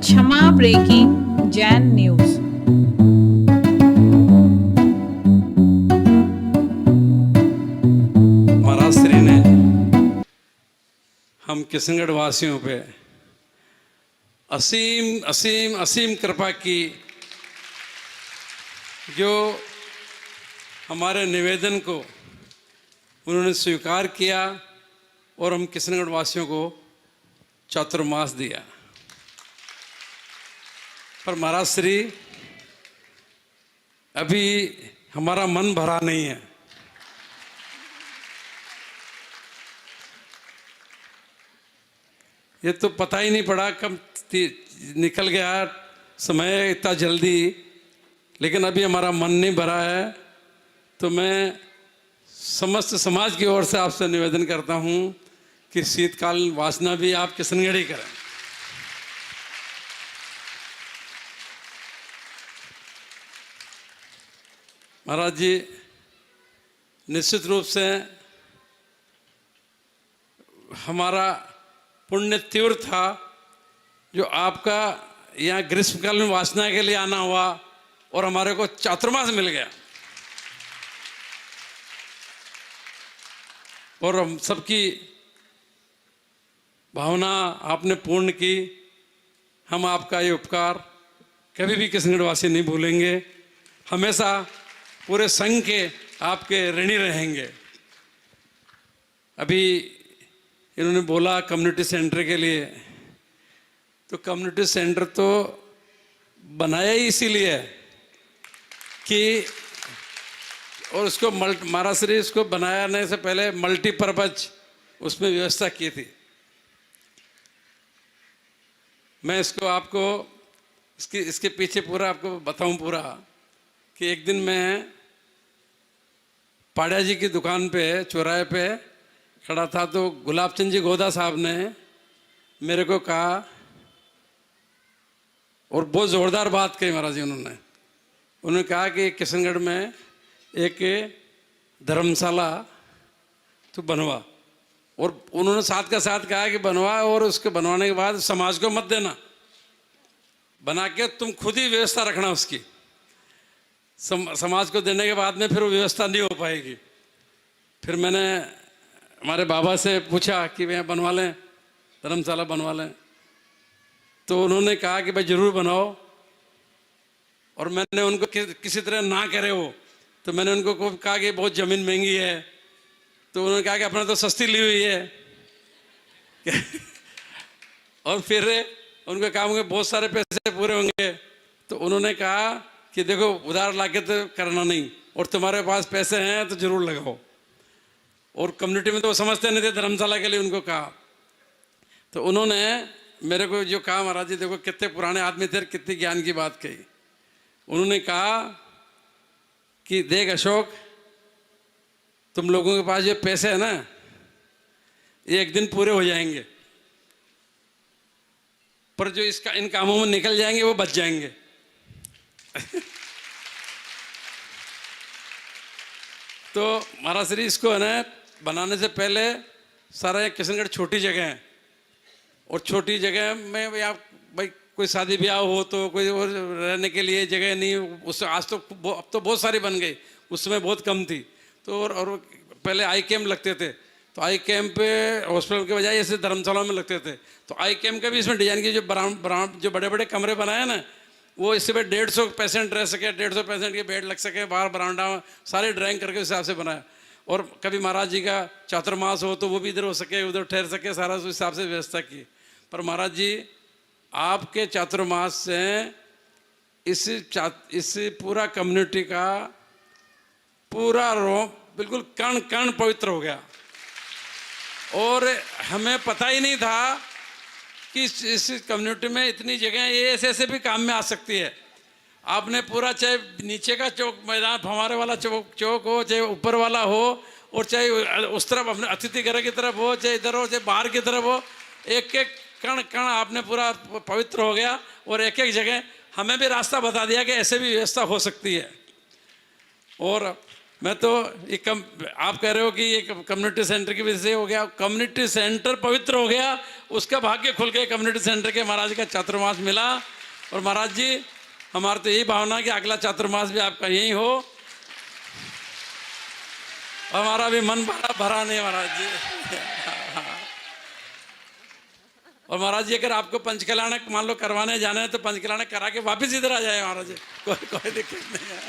क्षमा breaking Jain news. महाराज श्री ने हम किशनगढ़ वासियों पे असीम असीम असीम कृपा की, जो हमारे निवेदन को उन्होंने स्वीकार किया और हम किशनगढ़ वासियों को चातुर्मास दिया। पर महाराज श्री, अभी हमारा मन भरा नहीं है। ये तो पता ही नहीं पड़ा कब निकल गया समय इतना जल्दी, लेकिन अभी हमारा मन नहीं भरा है। तो मैं समस्त समाज की ओर से आपसे निवेदन करता हूं कि शीतकालीन वासना भी आप किशनगढ़ ही करें। महाराज जी, निश्चित रूप से हमारा पुण्य तीव्र था जो आपका यहाँ ग्रीष्मकालीन वासना के लिए आना हुआ और हमारे को चातुर्मास मिल गया। और हम सबकी भावना आपने पूर्ण की। हम आपका ये उपकार कभी भी किशनगढ़ वासी नहीं भूलेंगे। हमेशा पूरे संघ के आपके ऋणी रहेंगे। अभी इन्होंने बोला कम्युनिटी सेंटर के लिए, तो कम्युनिटी सेंटर तो बनाया ही इसीलिए है कि, और उसको महाराज श्री इसको बनाने से पहले मल्टीपर्पज उसमें व्यवस्था की थी। मैं इसको आपको इसके पीछे पूरा आपको बताऊं पूरा कि एक दिन मैं पाड़ा जी की दुकान पे चौराहे पे खड़ा था, तो गुलाब चंद जी गोदा साहब ने मेरे को कहा, और बहुत ज़ोरदार बात कही महाराज जी। उन्होंने कहा कि किशनगढ़ में एक धर्मशाला तो बनवा, और उन्होंने साथ का साथ कहा कि बनवा, और उसके बनवाने के बाद समाज को मत देना, बना के तुम खुद ही व्यवस्था रखना उसकी। समाज को देने के बाद में फिर वो व्यवस्था नहीं हो पाएगी। फिर मैंने हमारे बाबा से पूछा कि भैया बनवा लें, धर्मशाला बनवा लें। तो उन्होंने कहा कि भाई ज़रूर बनाओ, और मैंने उनको किसी तरह ना करे वो, तो मैंने उनको कहा कि बहुत ज़मीन महंगी है। तो उन्होंने कहा कि अपना तो सस्ती ली हुई है और फिर उनको कहा होंगे बहुत सारे पैसे पूरे होंगे। तो उन्होंने कहा कि देखो उधार लाके तो करना नहीं, और तुम्हारे पास पैसे हैं तो ज़रूर लगाओ। और कम्युनिटी में तो वो समझते नहीं थे धर्मशाला के लिए उनको कहा। तो उन्होंने मेरे को जो कहा, महाराज जी देखो कितने पुराने आदमी थे, कितनी ज्ञान की बात कही। उन्होंने कहा कि देख अशोक, तुम लोगों के पास ये पैसे है ना, ये एक दिन पूरे हो जाएंगे, पर जो इन कामों में निकल जाएंगे वो बच जाएंगे तो महाराज श्री इसको है ना बनाने से पहले सारा किशनगढ़ छोटी जगह है, और छोटी जगह में या भाई कोई शादी ब्याह हो तो कोई और रहने के लिए जगह नहीं। उससे आज तो अब तो बहुत सारी बन गई, उस समय बहुत कम थी। तो और पहले आई कैम्प लगते थे, तो आई कैम्प पे हॉस्पिटल के बजाय ऐसे धर्मशाला में लगते थे। तो आई कैम्प का भी इसमें डिजाइन की, जो बड़े बड़े कमरे बनाए ना, वो इससे पे 150 पेशेंट रह सके, 150 पेशेंट के बेड लग सके, बाहर बरामदा सारे ड्राइंग करके उस हिसाब से बनाया। और कभी महाराज जी का चातुर्मास हो तो वो भी इधर हो सके, उधर ठहर सके, सारा उस हिसाब से व्यवस्था की। पर महाराज जी आपके चातुर्मास से इस पूरा कम्युनिटी का पूरा बिल्कुल कण कण पवित्र हो गया। और हमें पता ही नहीं था कि इस कम्युनिटी में इतनी जगह ये ऐसे भी काम में आ सकती है। आपने पूरा, चाहे नीचे का चौक मैदान फंवारे वाला चौक हो, चाहे ऊपर वाला हो, और चाहे उस तरफ अपने अतिथि घर की तरफ हो, चाहे इधर हो, चाहे बाहर की तरफ हो, एक एक कण कण आपने पूरा पवित्र हो गया। और एक एक जगह हमें भी रास्ता बता दिया कि ऐसे भी व्यवस्था हो सकती है। और मैं तो ये आप कह रहे हो कि ये कम्युनिटी सेंटर की वजह से हो गया, कम्युनिटी सेंटर पवित्र हो गया, उसका भाग्य खुल गया कम्युनिटी सेंटर के महाराज का चातुर्मास मिला। और महाराज जी हमारी तो यही भावना कि अगला चातुर्मास भी आपका यही हो, हमारा भी मन भरा नहीं महाराज जी। और महाराज जी अगर आपको पंचकल्याण मान लो करवाने जाना है तो पंचकल्याण करा के वापस इधर आ जाए महाराज जी, कोई दिक्कत नहीं है।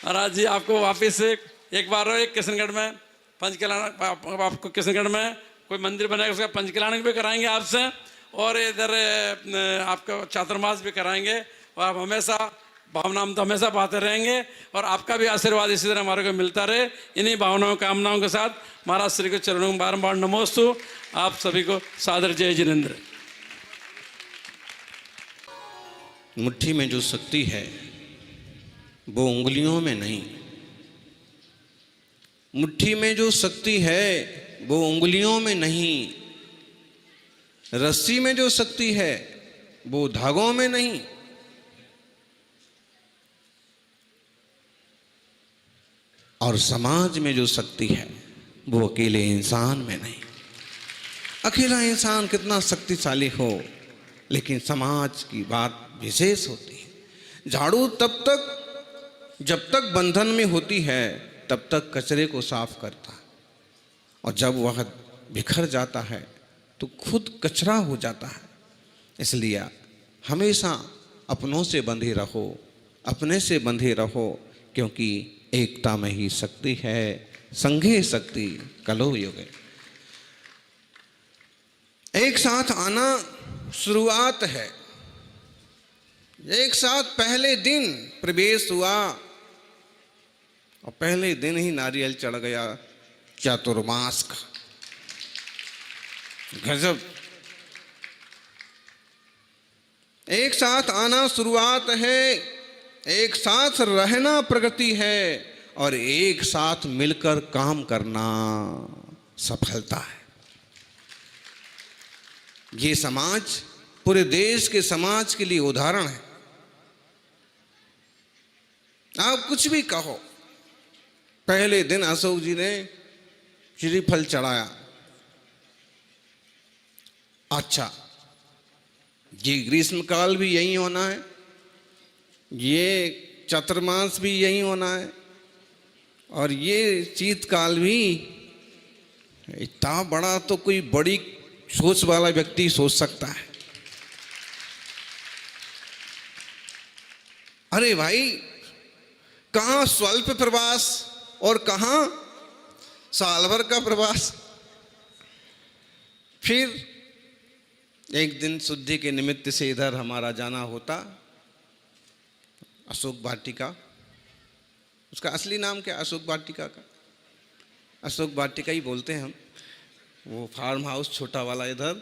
महाराज जी आपको वापस एक बार एक किशनगढ़ में पंचकल्याण, आपको किशनगढ़ में कोई मंदिर बनाएगा उसका पंचकल्याण भी कराएंगे आपसे, और इधर आपका चातुर्मास भी कराएंगे, और आप हमेशा भावना हम तो हमेशा पाते रहेंगे, और आपका भी आशीर्वाद इसी तरह हमारे को मिलता रहे। इन्हीं भावनाओं कामनाओं के साथ महाराज श्री के चरणों में बारंबार नमोस्तु। आप सभी को सादर जय जिनेंद्र। मुट्ठी में जो शक्ति है वो उंगलियों में नहीं, मुट्ठी में जो शक्ति है वो उंगलियों में नहीं, रस्सी में जो शक्ति है वो धागों में नहीं, और समाज में जो शक्ति है वो अकेले इंसान में नहीं। अकेला इंसान कितना शक्तिशाली हो, लेकिन समाज की बात विशेष होती है। झाड़ू तब तक जब तक बंधन में होती है तब तक कचरे को साफ करता, और जब वह बिखर जाता है तो खुद कचरा हो जाता है। इसलिए हमेशा अपनों से बंधे रहो, अपने से बंधे रहो, क्योंकि एकता में ही शक्ति है, संघे शक्ति कलो युगे। एक साथ आना शुरुआत है, एक साथ पहले दिन प्रवेश हुआ और पहले दिन ही नारियल चढ़ गया चातुर्मास का। गजब। एक साथ आना शुरुआत है, एक साथ रहना प्रगति है, और एक साथ मिलकर काम करना सफलता है। ये समाज पूरे देश के समाज के लिए उदाहरण है। आप कुछ भी कहो, पहले दिन अशोक जी ने श्रीफल चढ़ाया, अच्छा ये ग्रीष्म काल भी यही होना है, ये चातुर्मास भी यही होना है, और ये शीतकाल भी। इतना बड़ा तो कोई बड़ी सोच वाला व्यक्ति सोच सकता है। अरे भाई, कहाँ स्वल्प प्रवास और कहाँ साल भर का प्रवास। फिर एक दिन शुद्धि के निमित्त से इधर हमारा जाना होता, अशोक वाटिका, उसका असली नाम क्या अशोक वाटिका का, अशोक वाटिका ही बोलते हैं हम, वो फार्म हाउस छोटा वाला इधर।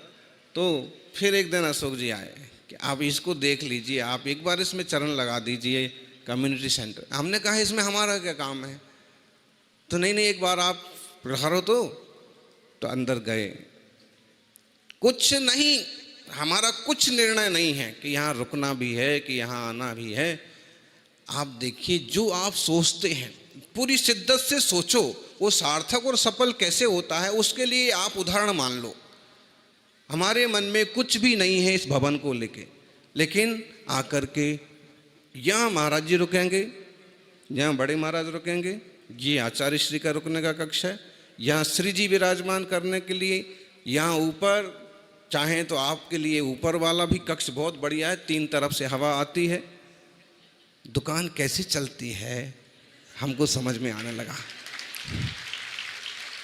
तो फिर एक दिन अशोक जी आए कि आप इसको देख लीजिए, आप एक बार इसमें चरण लगा दीजिए, कम्युनिटी सेंटर। हमने कहा इसमें हमारा क्या काम है, तो नहीं नहीं एक बार आप पधारो। तो अंदर गए। कुछ नहीं, हमारा कुछ निर्णय नहीं है कि यहाँ रुकना भी है कि यहाँ आना भी है। आप देखिए, जो आप सोचते हैं पूरी शिद्दत से सोचो, वो सार्थक और सफल कैसे होता है, उसके लिए आप उदाहरण मान लो। हमारे मन में कुछ भी नहीं है इस भवन को लेके, लेकिन आकर के यहाँ महाराज जी रुकेंगे, यहाँ बड़े महाराज रुकेंगे, ये आचार्य श्री का रुकने का कक्ष है, यहाँ श्री जी विराजमान करने के लिए, यहाँ ऊपर चाहें तो आपके लिए ऊपर वाला भी कक्ष बहुत बढ़िया है, 3 तरफ से हवा आती है। दुकान कैसे चलती है हमको समझ में आने लगा।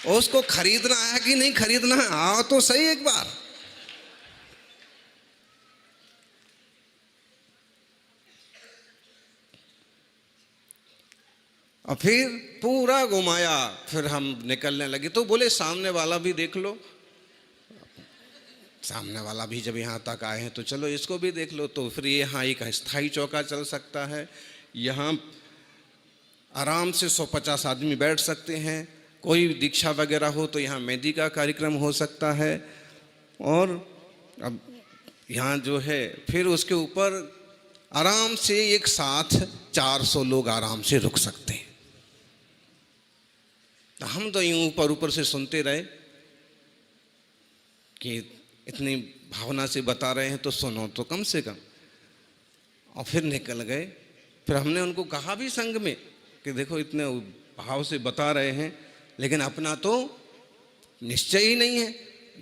और उसको खरीदना है कि नहीं खरीदना है, आओ तो सही एक बार। और फिर पूरा घुमाया, फिर हम निकलने लगे तो बोले सामने वाला भी देख लो। सामने वाला भी जब यहाँ तक आए हैं तो चलो इसको भी देख लो। तो फिर यहाँ एक स्थायी चौका चल सकता है, यहाँ आराम से 150 आदमी बैठ सकते हैं। कोई दीक्षा वगैरह हो तो यहाँ मेहंदी का कार्यक्रम हो सकता है। और अब यहाँ जो है फिर उसके ऊपर आराम से एक साथ 400 लोग आराम से रुक सकते हैं। हम तो यूं ऊपर ऊपर से सुनते रहे कि इतनी भावना से बता रहे हैं तो सुनो तो कम से कम, और फिर निकल गए। फिर हमने उनको कहा भी संघ में कि देखो इतने भाव से बता रहे हैं, लेकिन अपना तो निश्चय ही नहीं है।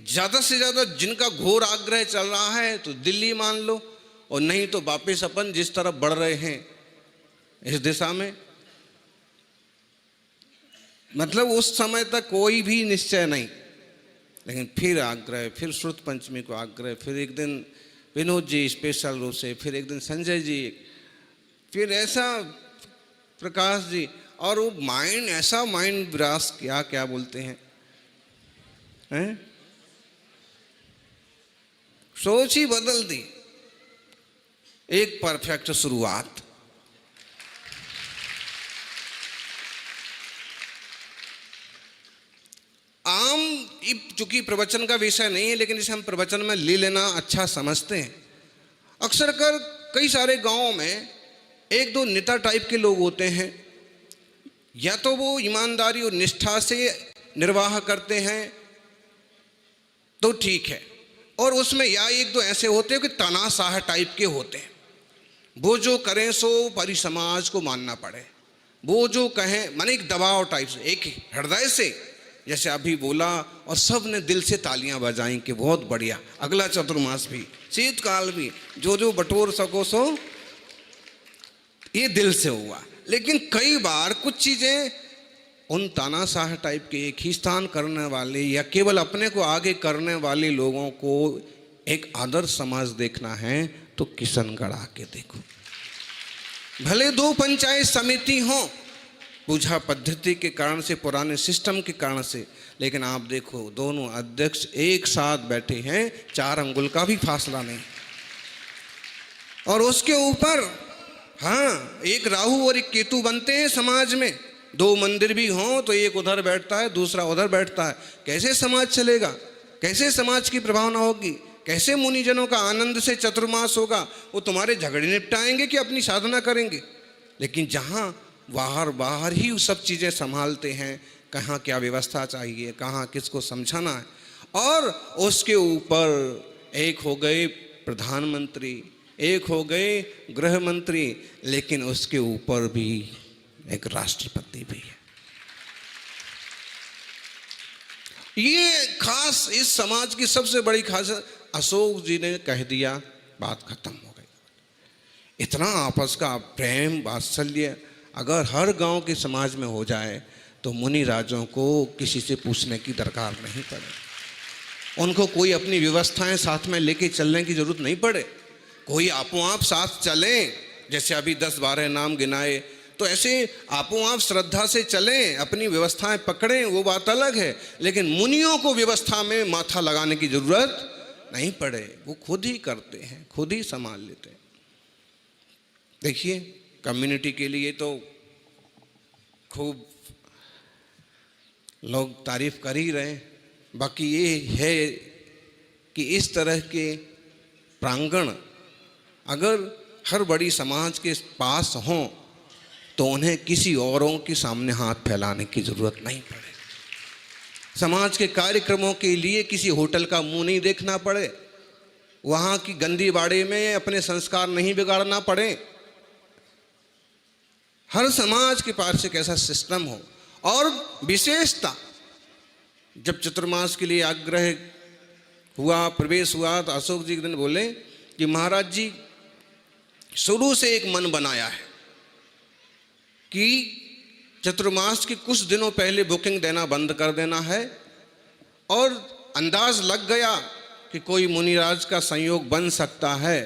ज़्यादा से ज़्यादा जिनका घोर आग्रह चल रहा है तो दिल्ली मान लो, और नहीं तो वापिस अपन जिस तरफ बढ़ रहे हैं इस दिशा में, मतलब उस समय तक कोई भी निश्चय नहीं। लेकिन फिर आग्रह, फिर श्रुत पंचमी को आग्रह, फिर एक दिन विनोद जी स्पेशल रूप से, फिर एक दिन संजय जी, फिर ऐसा प्रकाश जी, और वो माइंड, ऐसा माइंड विरास क्या क्या बोलते हैं, सोच ही बदल दी। एक परफेक्ट शुरुआत। आम, चूंकि प्रवचन का विषय नहीं है, लेकिन इसे हम प्रवचन में ले लेना अच्छा समझते हैं। अक्सर कर कई सारे गांवों में एक दो नेता टाइप के लोग होते हैं, या तो वो ईमानदारी और निष्ठा से निर्वाह करते हैं तो ठीक है, और उसमें या एक दो ऐसे होते हैं कि तानाशाह टाइप के होते हैं। वो जो करें सो परी समाज को मानना पड़े, वो जो कहें, माने एक दबाव टाइप से, एक हृदय से, जैसे अभी बोला और सब ने दिल से तालियां बजाई कि बहुत बढ़िया, अगला चतुर्मास भी, शीतकाल भी, जो जो बटोर सको सो, ये दिल से हुआ। लेकिन कई बार कुछ चीजें उन तानाशाह टाइप के एक ही स्थान करने वाले या केवल अपने को आगे करने वाले लोगों को एक आदर्श समाज देखना है तो किशनगढ़ आके देखो। भले दो पंचायत समिति हो, पूजा पद्धति के कारण से, पुराने सिस्टम के कारण से, लेकिन आप देखो दोनों अध्यक्ष एक साथ बैठे हैं, 4 अंगुल का भी फासला नहीं। और उसके ऊपर हाँ, एक राहु और एक केतु बनते हैं समाज में। 2 मंदिर भी हों तो एक उधर बैठता है, दूसरा उधर बैठता है। कैसे समाज चलेगा? कैसे समाज की प्रभावना होगी? कैसे मुनिजनों का आनंद से चतुर्मास होगा? वो तुम्हारे झगड़े निपटाएंगे कि अपनी साधना करेंगे? लेकिन जहाँ बाहर बाहर ही वो सब चीज़ें संभालते हैं, कहाँ क्या व्यवस्था चाहिए, कहाँ किसको समझाना है, और उसके ऊपर एक हो गए प्रधानमंत्री, एक हो गए गृह मंत्री, लेकिन उसके ऊपर भी एक राष्ट्रपति भी है। ये खास इस समाज की सबसे बड़ी खास, अशोक जी ने कह दिया, बात खत्म हो गई। इतना आपस का प्रेम वात्सल्य अगर हर गांव के समाज में हो जाए तो मुनि राजों को किसी से पूछने की दरकार नहीं पड़े, उनको कोई अपनी व्यवस्थाएं साथ में लेके चलने की जरूरत नहीं पड़े, कोई आपो आप साथ चलें। जैसे अभी 10-12 नाम गिनाए, तो ऐसे आपो आप श्रद्धा से चलें, अपनी व्यवस्थाएं पकड़ें, वो बात अलग है। लेकिन मुनियों को व्यवस्था में माथा लगाने की जरूरत नहीं पड़े, वो खुद ही करते हैं, खुद ही संभाल लेते हैं। देखिए कम्युनिटी के लिए तो खूब लोग तारीफ कर ही रहे हैं, बाकी ये है कि इस तरह के प्रांगण अगर हर बड़ी समाज के पास हों तो उन्हें किसी औरों के सामने हाथ फैलाने की जरूरत नहीं पड़े। समाज के कार्यक्रमों के लिए किसी होटल का मुंह नहीं देखना पड़े, वहाँ की गंदी बाड़े में अपने संस्कार नहीं बिगाड़ना पड़े। हर समाज के पास एक ऐसा सिस्टम हो। और विशेषता, जब चतुर्मास के लिए आग्रह हुआ, प्रवेश हुआ, तो अशोक जी एक दिन बोले कि महाराज जी शुरू से एक मन बनाया है कि चतुर्मास के कुछ दिनों पहले बुकिंग देना बंद कर देना है, और अंदाज लग गया कि कोई मुनिराज का संयोग बन सकता है,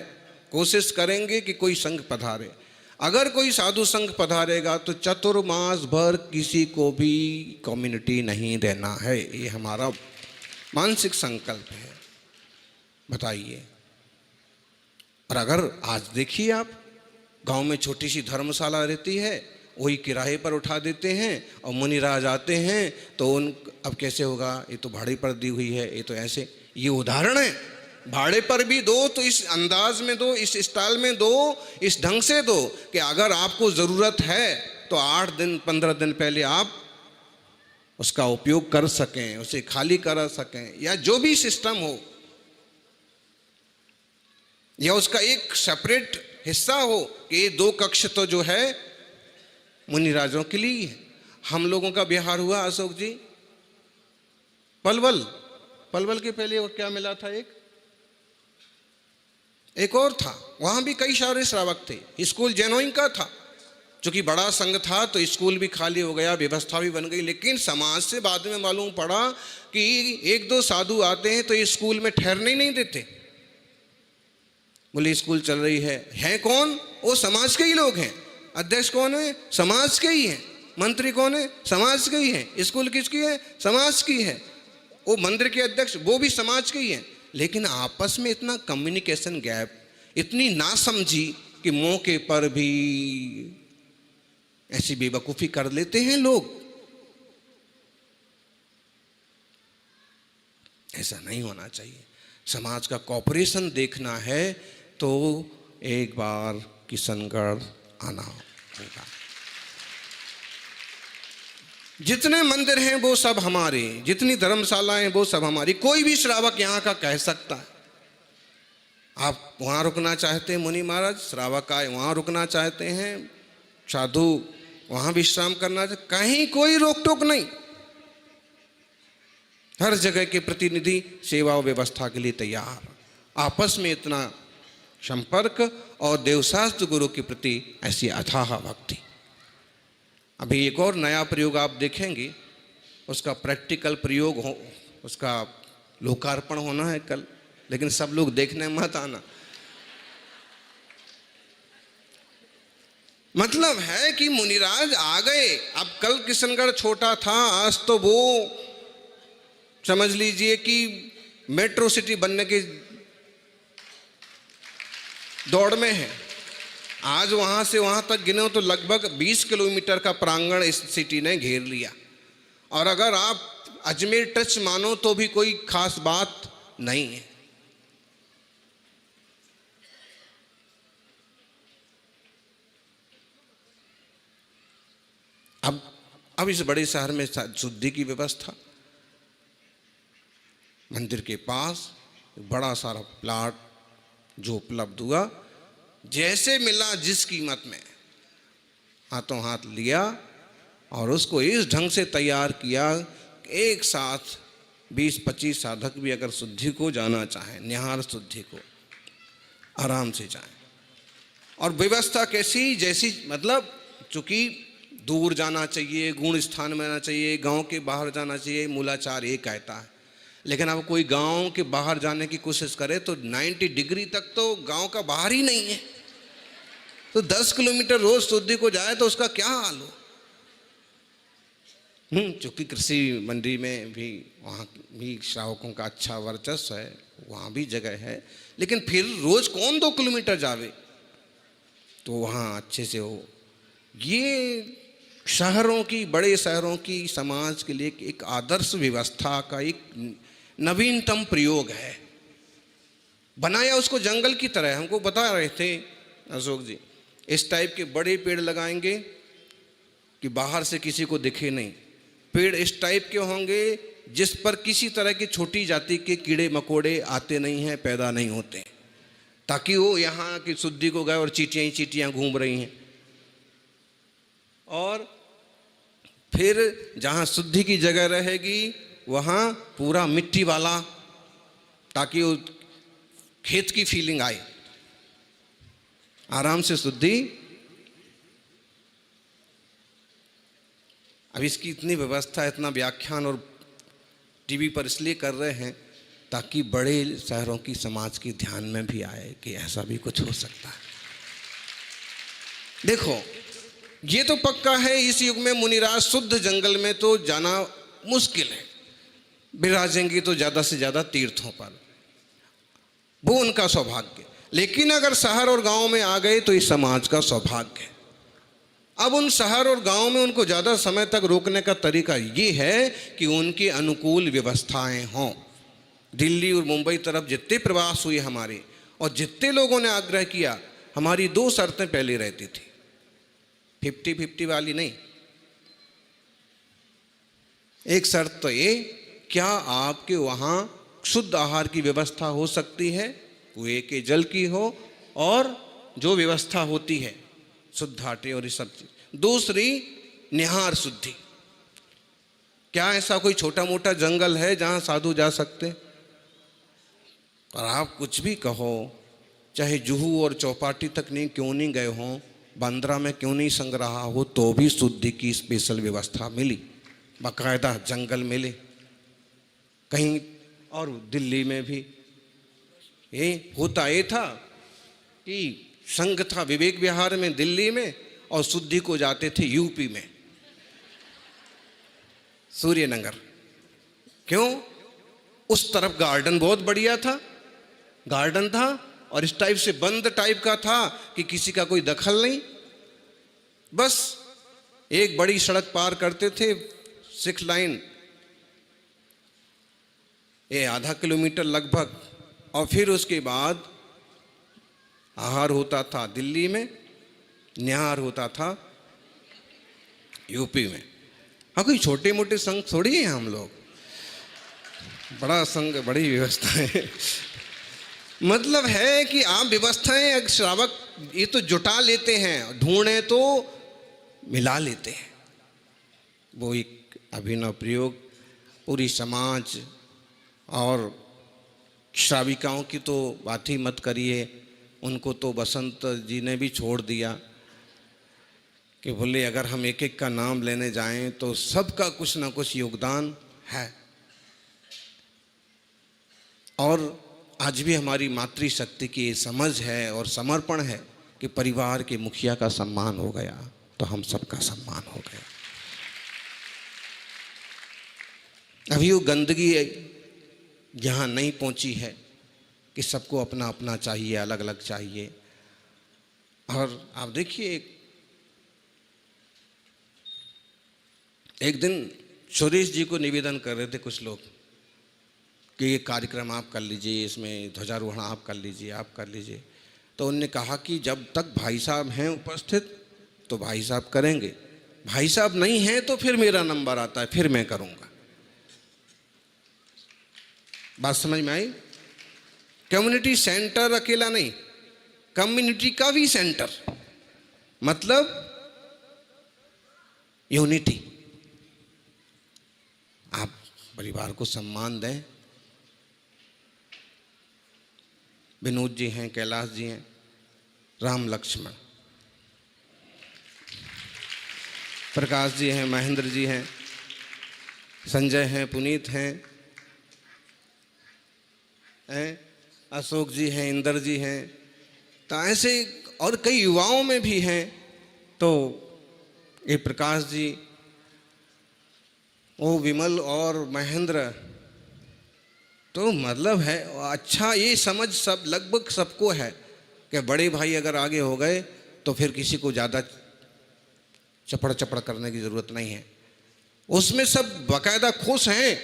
कोशिश करेंगे कि कोई संघ पधारे। अगर कोई साधु संघ पधारेगा तो चतुर्मास भर किसी को भी कम्युनिटी नहीं देना है, ये हमारा मानसिक संकल्प है। बताइए। और अगर आज देखिए आप, गांव में छोटी सी धर्मशाला रहती है, वही किराए पर उठा देते हैं, और मुनिराज आते हैं तो उन, अब कैसे होगा, ये तो भाड़े पर दी हुई है, ये तो ऐसे, ये उदाहरण है। भाड़े पर भी दो तो इस अंदाज में दो, इस स्टाइल में दो, इस ढंग से दो कि अगर आपको ज़रूरत है तो 8 दिन 15 दिन पहले आप उसका उपयोग कर सकें, उसे खाली करा सकें, या जो भी सिस्टम हो, या उसका एक सेपरेट हिस्सा हो कि ये 2 कक्ष तो जो है मुनिराजों के लिए है। हम लोगों का बिहार हुआ अशोक जी, पलवल के पहले और क्या मिला था, एक और था, वहां भी कई सारे श्रावक थे। स्कूल जैनोइंग का था, चूंकि बड़ा संघ था तो स्कूल भी खाली हो गया, व्यवस्था भी बन गई। लेकिन समाज से बाद में मालूम पड़ा कि 1-2 साधु आते हैं तो ये स्कूल में ठहरने ही नहीं देते। बोले स्कूल चल रही है कौन? वो समाज के ही लोग हैं। अध्यक्ष कौन है? समाज के ही हैं। मंत्री कौन है? समाज के ही हैं। स्कूल किसकी है? समाज की है। वो मंदिर के अध्यक्ष वो भी समाज के ही हैं। लेकिन आपस में इतना कम्युनिकेशन गैप, इतनी नासमझी कि मौके पर भी ऐसी बेवकूफ़ी कर लेते हैं लोग। ऐसा नहीं होना चाहिए। समाज का कॉपरेशन देखना है तो एक बार किशनगढ़ आना होगा। जितने मंदिर हैं वो सब हमारे, जितनी धर्मशालाएं हैं वो सब हमारी। कोई भी श्रावक यहाँ का कह सकता है। आप वहाँ रुकना चाहते हैं मुनि महाराज, श्रावक आए वहाँ रुकना चाहते हैं, साधु वहाँ विश्राम करना चाहते, कहीं कोई रोक टोक नहीं। हर जगह के प्रतिनिधि सेवा और व्यवस्था के लिए तैयार। आपस में इतना संपर्क और देवशास्त्र गुरु के प्रति ऐसी अथाह भक्ति। अभी एक और नया प्रयोग आप देखेंगे, उसका प्रैक्टिकल प्रयोग हो, उसका लोकार्पण होना है कल, लेकिन सब लोग देखने मत आना। मतलब है कि मुनिराज आ गए। अब कल किशनगढ़ छोटा था, आज तो वो समझ लीजिए कि मेट्रो सिटी बनने की दौड़ में है। आज वहां से वहां तक गिनो तो लगभग 20 किलोमीटर का प्रांगण इस सिटी ने घेर लिया। और अगर आप अजमेर टच मानो तो भी कोई खास बात नहीं है। अब इस बड़े शहर में शुद्धि की व्यवस्था, मंदिर के पास बड़ा सारा प्लाट जो उपलब्ध हुआ, जैसे मिला जिस कीमत में हाथों हाथ लिया और उसको इस ढंग से तैयार किया, एक साथ 20-25 साधक भी अगर शुद्धि को जाना चाहें, निहार शुद्धि को, आराम से जाएं। और व्यवस्था कैसी? जैसी मतलब चूंकि दूर जाना चाहिए, गुण स्थान में आना चाहिए, गांव के बाहर जाना चाहिए, मूलाचार ये कहता है। लेकिन अब कोई गांव के बाहर जाने की कोशिश करे तो 90 डिग्री तक तो गांव का बाहर ही नहीं है। तो 10 किलोमीटर रोज शुद्धि को जाए तो उसका क्या हाल हो। चूंकि कृषि मंडी में भी वहाँ भी श्रावकों का अच्छा वर्चस्व है, वहाँ भी जगह है, लेकिन फिर रोज कौन 2 किलोमीटर जावे, तो वहाँ अच्छे से हो। ये शहरों की, बड़े शहरों की समाज के लिए एक आदर्श व्यवस्था का एक नवीनतम प्रयोग है। बनाया उसको जंगल की तरह। हमको बता रहे थे अशोक जी, इस टाइप के बड़े पेड़ लगाएंगे कि बाहर से किसी को दिखे नहीं। पेड़ इस टाइप के होंगे जिस पर किसी तरह की छोटी जाति के कीड़े मकोड़े आते नहीं हैं, पैदा नहीं होते, ताकि वो यहाँ की शुद्धि को गए और चींटियाँ ही चींटियाँ घूम रही हैं। और फिर जहाँ शुद्धि की जगह रहेगी वहाँ पूरा मिट्टी वाला, ताकि वो खेत की फीलिंग आए, आराम से शुद्धि। अब इसकी इतनी व्यवस्था, इतना व्याख्यान और टीवी पर इसलिए कर रहे हैं ताकि बड़े शहरों की समाज के ध्यान में भी आए कि ऐसा भी कुछ हो सकता है। देखो, ये तो पक्का है, इस युग में मुनिराज शुद्ध जंगल में तो जाना मुश्किल है। विराजेंगे तो ज़्यादा से ज़्यादा तीर्थों पर, वो उनका सौभाग्य। लेकिन अगर शहर और गांव में आ गए तो इस समाज का सौभाग्य है। अब उन शहर और गांव में उनको ज़्यादा समय तक रोकने का तरीका ये है कि उनकी अनुकूल व्यवस्थाएं हों। दिल्ली और मुंबई तरफ जितने प्रवास हुए हमारे, और जितने लोगों ने आग्रह किया, हमारी 2 शर्तें पहले रहती थी। 50-50 वाली नहीं, एक शर्त तो ये, क्या आपके वहाँ शुद्ध आहार की व्यवस्था हो सकती है, कुएं के जल की हो, और जो व्यवस्था होती है शुद्ध आटे और ये सब चीज। दूसरी, निहार शुद्धि। क्या ऐसा कोई छोटा मोटा जंगल है जहाँ साधु जा सकते? और आप कुछ भी कहो, चाहे जुहू और चौपाटी तक नहीं क्यों नहीं गए हों, बांद्रा में क्यों नहीं संग रहा हो, तो भी शुद्धि की स्पेशल व्यवस्था मिली, बाकायदा जंगल मिले कहीं। और दिल्ली में भी ये होता ये था कि संघ था विवेक विहार में दिल्ली में, और शुद्धि को जाते थे यूपी में, सूर्यनगर। क्यों? उस तरफ गार्डन बहुत बढ़िया था, गार्डन था, और इस टाइप से बंद टाइप का था कि किसी का कोई दखल नहीं। बस एक बड़ी सड़क पार करते थे, 6 लाइन, ये आधा किलोमीटर लगभग, और फिर उसके बाद आहार होता था दिल्ली में, निहार होता था यूपी में। हाँ, कोई छोटे मोटे संघ थोड़ी हैं हम लोग, बड़ा संघ, बड़ी व्यवस्था है। मतलब है कि आप व्यवस्थाएं श्रावक ये तो जुटा लेते हैं, ढूंढे तो मिला लेते हैं। वो एक अभिनव प्रयोग पूरी समाज, और श्राविकाओं की तो बात ही मत करिए, उनको तो बसंत जी ने भी छोड़ दिया कि बोले अगर हम एक एक का नाम लेने जाएं तो सबका कुछ ना कुछ योगदान है। और आज भी हमारी मातृशक्ति की ये समझ है और समर्पण है कि परिवार के मुखिया का सम्मान हो गया तो हम सबका सम्मान हो गया। अभी वो गंदगी यहाँ नहीं पहुँची है कि सबको अपना अपना चाहिए, अलग अलग चाहिए। और आप देखिए, एक दिन सुरेश जी को निवेदन कर रहे थे कुछ लोग कि ये कार्यक्रम आप कर लीजिए, इसमें ध्वजारोहण आप कर लीजिए, आप कर लीजिए। तो उनने कहा कि जब तक भाई साहब हैं उपस्थित तो भाई साहब करेंगे, भाई साहब नहीं हैं तो फिर मेरा नंबर आता है, फिर मैं करूँगा। बात समझ में आई? कम्युनिटी सेंटर अकेला नहीं, कम्युनिटी का भी सेंटर, मतलब यूनिटी। आप परिवार को सम्मान दें। विनोद जी हैं, कैलाश जी हैं, राम लक्ष्मण, प्रकाश जी हैं, महेंद्र जी हैं, संजय हैं, पुनीत हैं, अशोक जी हैं, इंदर जी हैं, तो ऐसे और कई युवाओं में भी हैं। तो ये प्रकाश जी, वो विमल और महेंद्र, तो मतलब है अच्छा, ये समझ सब लगभग सबको है कि बड़े भाई अगर आगे हो गए तो फिर किसी को ज़्यादा चपड़ चपड़ करने की ज़रूरत नहीं है। उसमें सब बाकायदा खुश हैं,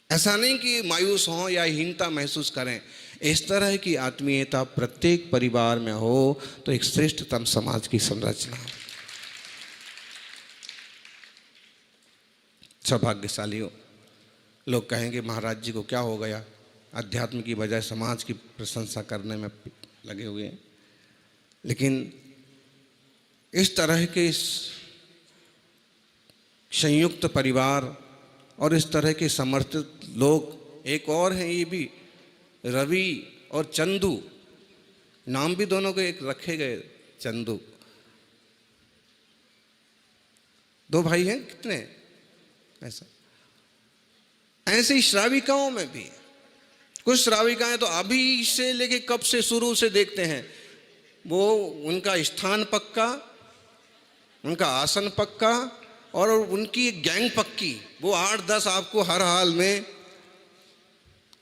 ऐसा नहीं कि मायूस हों या हीनता महसूस करें। इस तरह की आत्मीयता प्रत्येक परिवार में हो तो एक श्रेष्ठतम समाज की संरचना हो। सौभाग्यशाली हो। लोग कहेंगे महाराज जी को क्या हो गया, अध्यात्म की बजाय समाज की प्रशंसा करने में लगे हुए हैं। लेकिन इस तरह के संयुक्त परिवार और इस तरह के समर्थित लोग, एक और हैं ये भी, रवि और चंदू, नाम भी दोनों के एक रखे गए, चंदू। 2 भाई हैं कितने, ऐसा। ऐसे ही श्राविकाओं में भी कुछ श्राविकाएं तो अभी से लेके कब से शुरू से देखते हैं, वो उनका स्थान पक्का, उनका आसन पक्का, और उनकी गैंग पक्की। वो 8-10 आपको हर हाल में,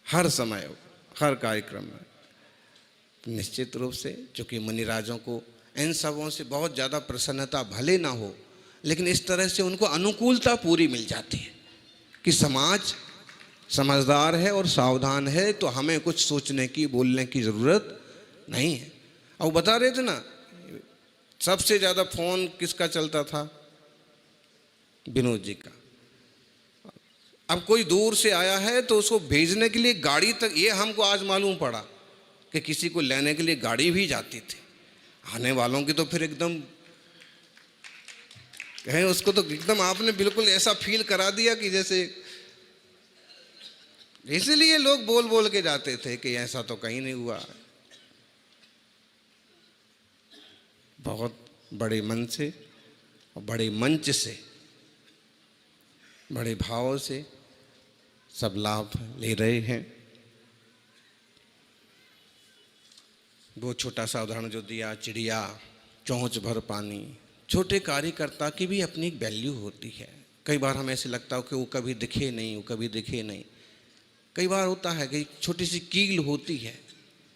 हर समय, हर कार्यक्रम में। निश्चित रूप से चूँकि मुनिराजों को इन सबों से बहुत ज़्यादा प्रसन्नता भले ना हो, लेकिन इस तरह से उनको अनुकूलता पूरी मिल जाती है कि समाज समझदार है और सावधान है, तो हमें कुछ सोचने की, बोलने की ज़रूरत नहीं है। और बता रहे थे ना, सबसे ज़्यादा फ़ोन किसका चलता था, विनोद जी का। अब कोई दूर से आया है तो उसको भेजने के लिए गाड़ी तक, ये हमको आज मालूम पड़ा कि किसी को लेने के लिए गाड़ी भी जाती थी। आने वालों की तो फिर एकदम कहें, उसको तो एकदम आपने बिल्कुल ऐसा फील करा दिया कि जैसे, इसीलिए लोग बोल बोल के जाते थे कि ऐसा तो कहीं नहीं हुआ। बहुत बड़े मन से और बड़े मंच से, बड़े भाव से सब लाभ ले रहे हैं। वो छोटा सा उदाहरण जो दिया, चिड़िया चोंच भर पानी, छोटे कार्यकर्ता की भी अपनी एक वैल्यू होती है। कई बार हमें ऐसे लगता हो कि वो कभी दिखे नहीं, वो कभी दिखे नहीं। कई बार होता है कि छोटी सी कील होती है,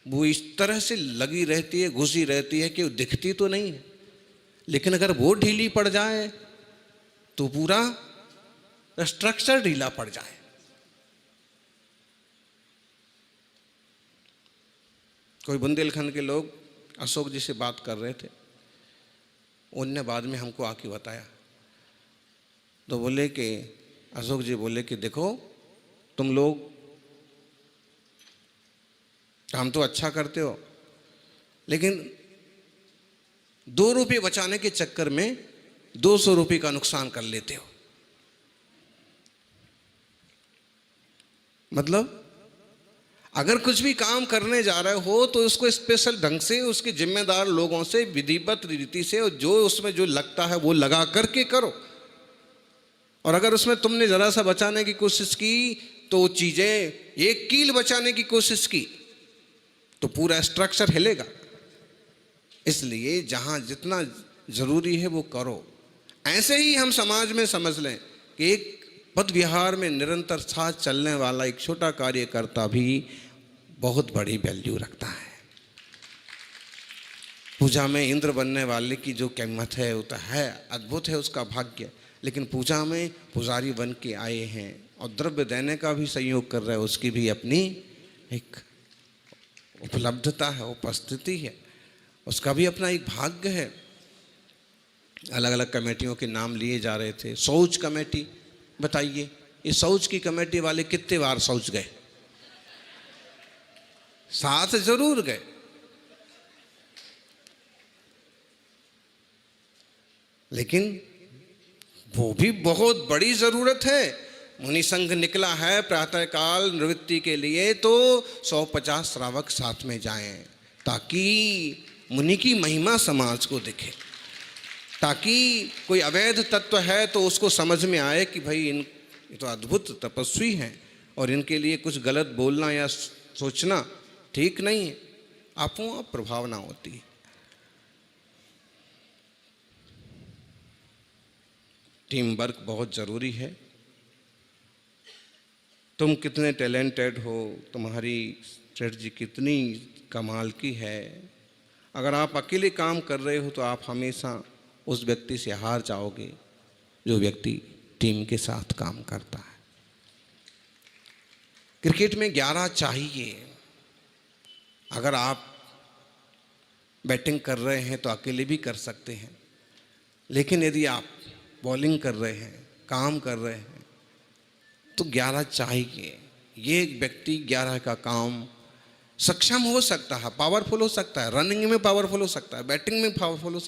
वो इस तरह से लगी रहती है, घुसी रहती है कि वो दिखती तो नहीं है, लेकिन अगर वो ढीली पड़ जाए तो पूरा स्ट्रक्चर ढीला पड़ जाए। कोई बुंदेलखंड के लोग अशोक जी से बात कर रहे थे, उनने बाद में हमको आके बताया, तो बोले कि अशोक जी बोले कि देखो तुम लोग काम तो अच्छा करते हो, लेकिन 2 रुपये बचाने के चक्कर में 200 रुपये का नुकसान कर लेते हो। मतलब अगर कुछ भी काम करने जा रहे हो तो उसको स्पेशल ढंग से उसके जिम्मेदार लोगों से विधिवत रीति से, और जो उसमें जो लगता है वो लगा करके करो। और अगर उसमें तुमने जरा सा बचाने की कोशिश की तो चीजें, एक कील बचाने की कोशिश की तो पूरा स्ट्रक्चर हिलेगा। इसलिए जहां जितना जरूरी है वो करो। ऐसे ही हम समाज में समझ लें कि एक पद विहार में निरंतर साथ चलने वाला एक छोटा कार्यकर्ता भी बहुत बड़ी वैल्यू रखता है। पूजा में इंद्र बनने वाले की जो कीमत है वो तो है, अद्भुत है उसका भाग्य, लेकिन पूजा में पुजारी बन के आए हैं और द्रव्य देने का भी सहयोग कर रहे हैं, उसकी भी अपनी एक उपलब्धता है, उपस्थिति है, उसका भी अपना एक भाग्य है। अलग अलग कमेटियों के नाम लिए जा रहे थे। शौच कमेटी, बताइए ये शौच की कमेटी वाले कितने बार शौच गए? साथ जरूर गए। लेकिन वो भी बहुत बड़ी जरूरत है। मुनि संघ निकला है प्रातःकाल निवृत्ति के लिए, तो 150 श्रावक साथ में जाएं, ताकि मुनि की महिमा समाज को दिखे, ताकि कोई अवैध तत्व है तो उसको समझ में आए कि भाई ये तो अद्भुत तपस्वी हैं और इनके लिए कुछ गलत बोलना या सोचना ठीक नहीं है। आपो आप प्रभावना होती है। टीम वर्क बहुत ज़रूरी है। तुम कितने टैलेंटेड हो, तुम्हारी स्ट्रेटजी कितनी कमाल की है, अगर आप अकेले काम कर रहे हो तो आप हमेशा उस व्यक्ति से हार जाओगे जो व्यक्ति टीम के साथ काम करता है। क्रिकेट में 11 चाहिए। अगर आप बैटिंग कर रहे हैं तो अकेले भी कर सकते हैं, लेकिन यदि आप बॉलिंग कर रहे हैं, काम कर रहे हैं, तो 11 चाहिए। ये एक व्यक्ति 11 का काम सक्षम हो सकता है, पावरफुल हो सकता है, रनिंग में पावरफुल हो सकता है, बैटिंग में पावरफुल हो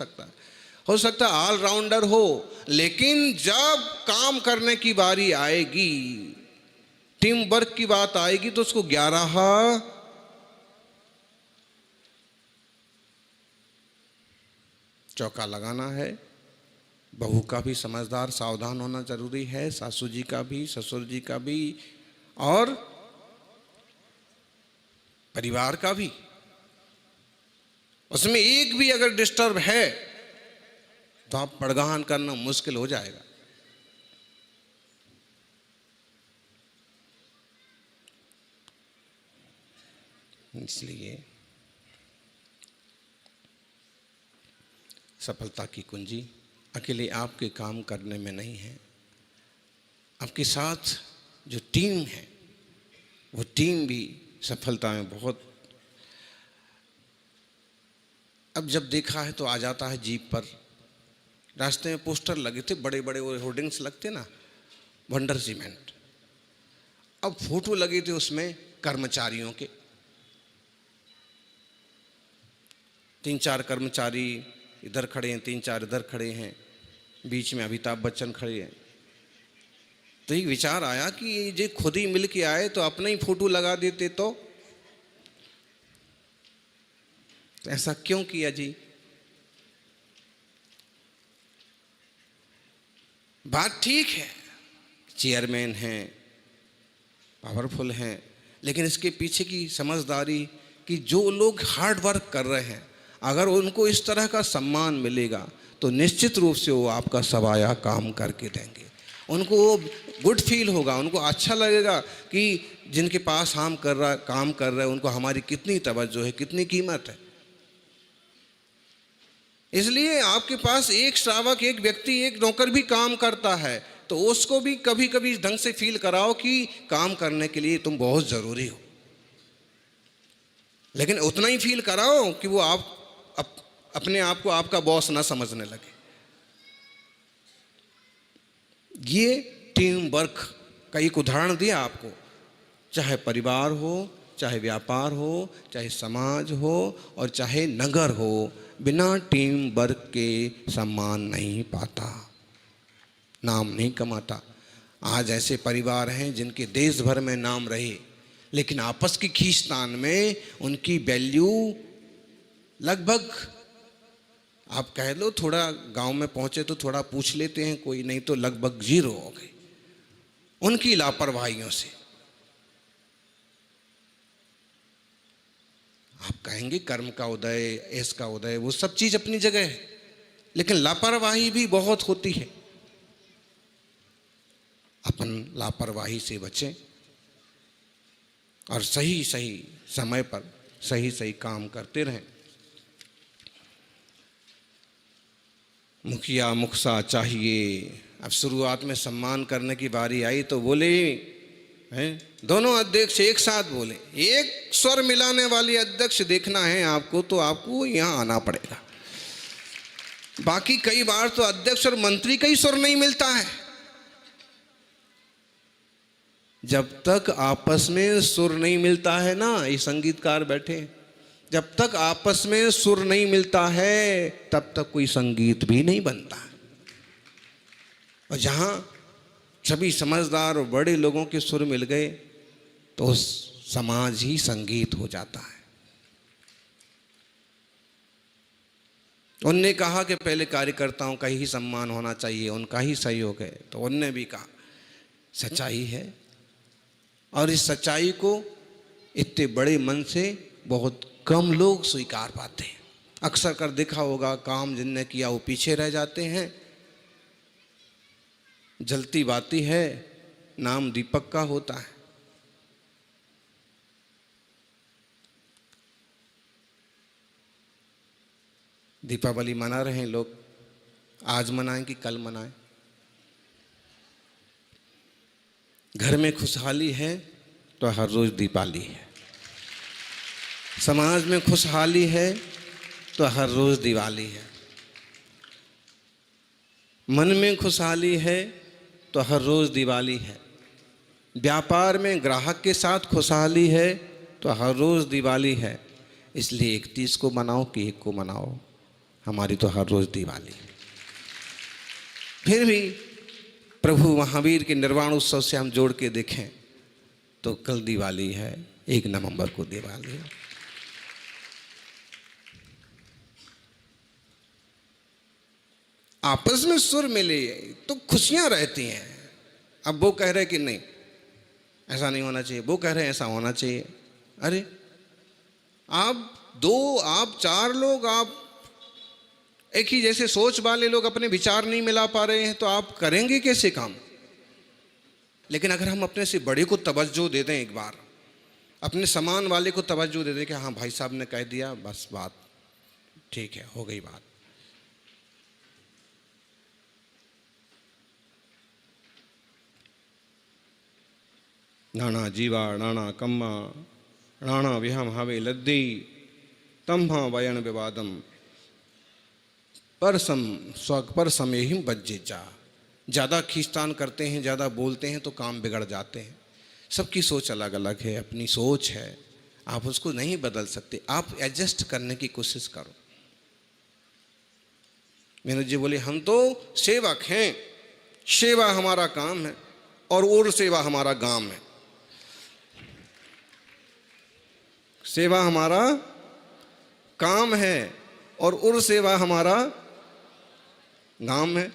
सकता है ऑलराउंडर हो, लेकिन जब काम करने की बारी आएगी, टीम वर्क की बात आएगी, तो उसको 11 चौका लगाना है। बहू का भी समझदार सावधान होना जरूरी है, सासू जी का भी, ससुर जी का भी, और परिवार का भी। उसमें एक भी अगर डिस्टर्ब है तो आप पड़गाहन करना मुश्किल हो जाएगा। इसलिए सफलता की कुंजी अकेले आपके काम करने में नहीं है, आपके साथ जो टीम है वो टीम भी सफलता में बहुत। अब जब देखा है तो आ जाता है जीप पर रास्ते में पोस्टर लगे थे, बड़े बड़े वो होर्डिंग्स लगते ना, वंडर सीमेंट। अब फोटो लगे थे उसमें कर्मचारियों के, 3-4 कर्मचारी इधर खड़े हैं, 3-4 इधर खड़े हैं, बीच में अमिताभ बच्चन खड़े हैं। तो एक विचार आया कि ये जो खुद ही मिल के आए तो अपना ही फोटो लगा देते तो ऐसा क्यों किया जी? बात ठीक है, चेयरमैन हैं, पावरफुल हैं, लेकिन इसके पीछे की समझदारी कि जो लोग हार्ड वर्क कर रहे हैं, अगर उनको इस तरह का सम्मान मिलेगा तो निश्चित रूप से वो आपका सवाया काम करके देंगे। उनको गुड फील होगा, उनको अच्छा लगेगा कि जिनके पास हम काम कर रहे हैं उनको हमारी कितनी तवज्जो है, कितनी कीमत है। इसलिए आपके पास एक श्रावक, एक व्यक्ति, एक नौकर भी काम करता है तो उसको भी कभी कभी ढंग से फील कराओ कि काम करने के लिए तुम बहुत ज़रूरी हो, लेकिन उतना ही फील कराओ कि वो अपने आप को आपका बॉस ना समझने लगे। ये टीम वर्क का एक उदाहरण दिया आपको। चाहे परिवार हो, चाहे व्यापार हो, चाहे समाज हो और चाहे नगर हो, बिना टीम वर्क के सम्मान नहीं पाता, नाम नहीं कमाता। आज ऐसे परिवार हैं जिनके देश भर में नाम रहे, लेकिन आपस की खींचतान में उनकी वैल्यू लगभग, आप कह लो थोड़ा गांव में पहुंचे तो थोड़ा पूछ लेते हैं कोई, नहीं तो लगभग 0 हो गई उनकी लापरवाहियों से। आप कहेंगे कर्म का उदय, ऐश का उदय, वो सब चीज अपनी जगह है, लेकिन लापरवाही भी बहुत होती है। अपन लापरवाही से बचें और सही सही समय पर सही सही काम करते रहें। मुखिया मुखसा चाहिए। अब शुरुआत में सम्मान करने की बारी आई तो बोले हैं, दोनों अध्यक्ष एक साथ बोले, एक स्वर मिलाने वाली अध्यक्ष देखना है आपको तो आपको यहाँ आना पड़ेगा। बाकी कई बार तो अध्यक्ष और मंत्री का ही स्वर नहीं मिलता है। जब तक आपस में सुर नहीं मिलता है ना, ये संगीतकार बैठे, जब तक आपस में सुर नहीं मिलता है तब तक कोई संगीत भी नहीं बनता। और जहां सभी समझदार और बड़े लोगों के सुर मिल गए तो उस समाज ही संगीत हो जाता है। उनने कहा कि पहले कार्यकर्ताओं का ही सम्मान होना चाहिए, उनका ही सहयोग है, तो उनने भी कहा सच्चाई है। और इस सच्चाई को इतने बड़े मन से बहुत कम लोग स्वीकार पाते हैं। अक्सर कर देखा होगा, काम जिनने किया वो पीछे रह जाते हैं। जलती बाती है, नाम दीपक का होता है। दीपावली मना रहे हैं लोग, आज मनाएं कि कल मनाएं? घर में खुशहाली है तो हर रोज दीपावली है, समाज में खुशहाली है तो हर रोज दिवाली है, मन में खुशहाली है तो हर रोज दिवाली है, व्यापार में ग्राहक के साथ खुशहाली है तो हर रोज दिवाली है। इसलिए 31 को मनाओ कि 1 को मनाओ, हमारी तो हर रोज दिवाली है। फिर भी प्रभु महावीर के निर्वाण उत्सव से हम जोड़ के देखें तो कल दिवाली है, 1 नवंबर को दिवाली है। आपस में सुर मिले तो खुशियां रहती हैं। अब वो कह रहे कि नहीं ऐसा नहीं होना चाहिए, वो कह रहे हैं ऐसा होना चाहिए। अरे आप 2, आप 4 लोग, आप एक ही जैसे सोच वाले लोग अपने विचार नहीं मिला पा रहे हैं तो आप करेंगे कैसे काम? लेकिन अगर हम अपने से बड़े को तवज्जो दे दें, एक बार अपने समान वाले को तवज्जो दे दें कि हाँ भाई साहब ने कह दिया, बस बात ठीक है, हो गई बात। नाना जीवा नाना कम्मा नाना विहम हवे लद्दी तम्हा वयन विवादम पर समय ही बज्जे जा। ज़्यादा खींचतान करते हैं, ज़्यादा बोलते हैं तो काम बिगड़ जाते हैं। सबकी सोच अलग अलग है, अपनी सोच है, आप उसको नहीं बदल सकते। आप एडजस्ट करने की कोशिश करो। विनोद जी बोले हम तो सेवक हैं, सेवा हमारा काम है और सेवा हमारा गांव है। सेवा हमारा काम है और सेवा हमारा गांव है।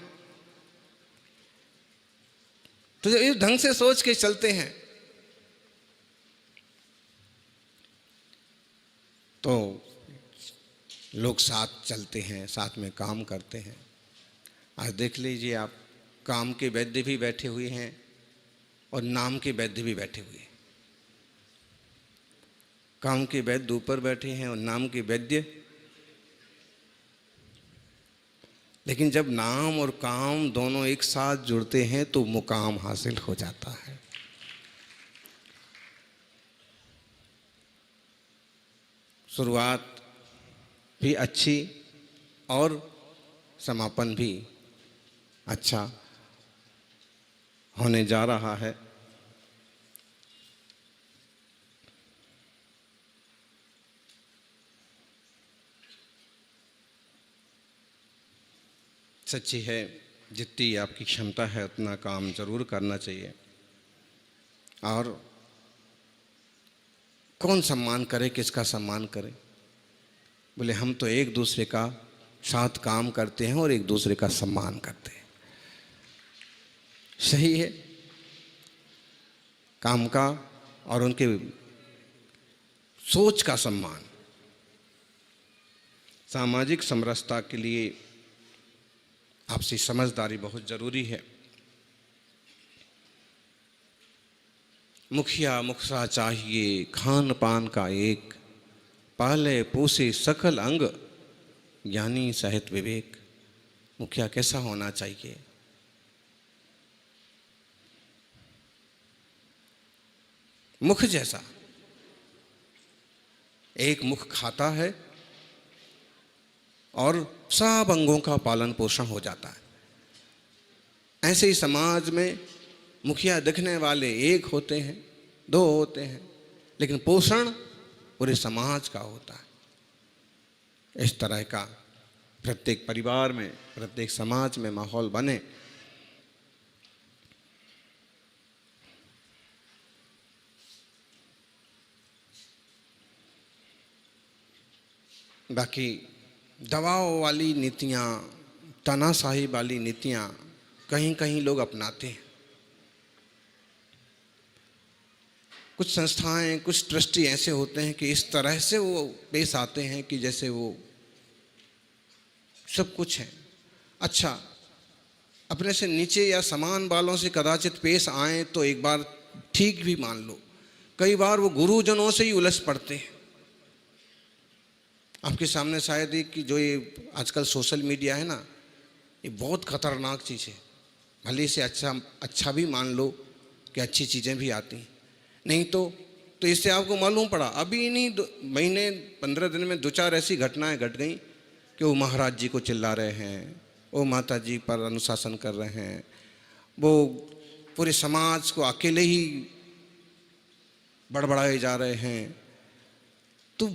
तो जब इस ढंग से सोच के चलते हैं तो लोग साथ चलते हैं, साथ में काम करते हैं। आज देख लीजिए आप, काम के वैद्य भी बैठे हुए हैं और नाम के वैद्य भी बैठे हुए हैं। काम के वैद्य ऊपर बैठे हैं और नाम के वैद्य, लेकिन जब नाम और काम दोनों एक साथ जुड़ते हैं तो मुकाम हासिल हो जाता है। शुरुआत भी अच्छी और समापन भी अच्छा होने जा रहा है। सच्ची है, जितनी आपकी क्षमता है उतना काम जरूर करना चाहिए। और कौन सम्मान करे, किसका सम्मान करे? बोले हम तो एक दूसरे का साथ काम करते हैं और एक दूसरे का सम्मान करते हैं। सही है, काम का और उनके सोच का सम्मान। सामाजिक समरसता के लिए आपसी समझदारी बहुत जरूरी है। मुखिया मुखसा चाहिए खान पान का एक, पाले पोसे सकल अंग ज्ञानी सहित विवेक। मुखिया कैसा होना चाहिए? मुख जैसा, एक मुख खाता है और सब अंगों का पालन पोषण हो जाता है। ऐसे ही समाज में मुखिया दिखने वाले एक होते हैं, दो होते हैं, लेकिन पोषण पूरे समाज का होता है। इस तरह का प्रत्येक परिवार में, प्रत्येक समाज में माहौल बने। बाकी दबाव वाली नीतियाँ, तानाशाही वाली नीतियाँ कहीं कहीं लोग अपनाते हैं। कुछ संस्थाएं, कुछ ट्रस्टी ऐसे होते हैं कि इस तरह से वो पेश आते हैं कि जैसे वो सब कुछ है। अच्छा, अपने से नीचे या समान वालों से कदाचित पेश आए तो एक बार ठीक भी मान लो, कई बार वो गुरुजनों से ही उलझ पड़ते हैं। आपके सामने शायद ही कि जो ये आजकल सोशल मीडिया है ना, ये बहुत खतरनाक चीज़ है। भले से अच्छा भी मान लो कि अच्छी चीज़ें भी आती हैं, नहीं तो इससे आपको मालूम पड़ा अभी इन्हीं महीने 15 दिन में 2-4 ऐसी घटनाएं घट गई कि वो महाराज जी को चिल्ला रहे हैं, वो माता जी पर अनुशासन कर रहे हैं, वो पूरे समाज को अकेले ही बड़बड़ाए जा रहे हैं। तो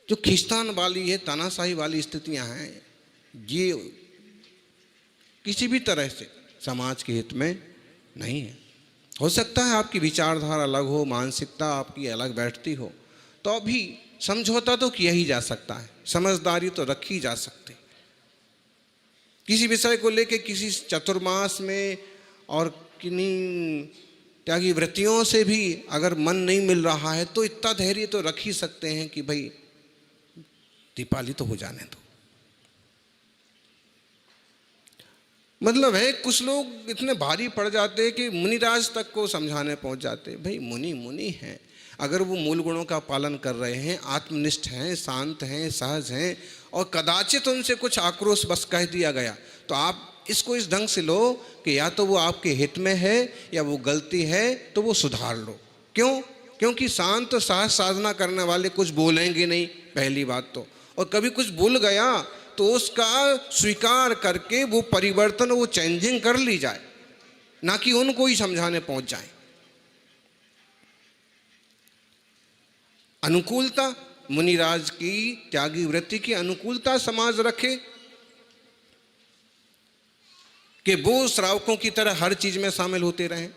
जो खींचतान वाली है, तानाशाही वाली स्थितियां हैं, ये किसी भी तरह से समाज के हित में नहीं है। हो सकता है आपकी विचारधारा अलग हो, मानसिकता आपकी अलग बैठती हो, तो अभी समझौता तो किया ही जा सकता है, समझदारी तो रखी जा सकती। किसी विषय को लेके किसी चतुर्मास में और किन्हीं त्यागी वृत्तियों से भी अगर मन नहीं मिल रहा है तो इतना धैर्य तो रख ही सकते हैं कि भाई दीपावली तो हो जाने दो। मतलब है कुछ लोग इतने भारी पड़ जाते हैं कि मुनिराज तक को समझाने पहुंच जाते हैं। भाई मुनि हैं, अगर वो मूल गुणों का पालन कर रहे हैं, आत्मनिष्ठ हैं, शांत हैं, सहज हैं, और कदाचित उनसे कुछ आक्रोश बस कह दिया गया, तो आप इसको इस ढंग से लो कि या तो वो आपके हित में है या वो गलती है तो वो सुधार लो। क्यों? क्योंकि शांत सहज साधना करने वाले कुछ बोलेंगे नहीं, पहली बात तो, और कभी कुछ भूल गया तो उसका स्वीकार करके वो परिवर्तन, वो चेंजिंग कर ली जाए, ना कि उनको ही समझाने पहुंच जाए। अनुकूलता, मुनिराज की त्यागी वृत्ति की अनुकूलता समाज रखे कि वो श्रावकों की तरह हर चीज में शामिल होते रहें।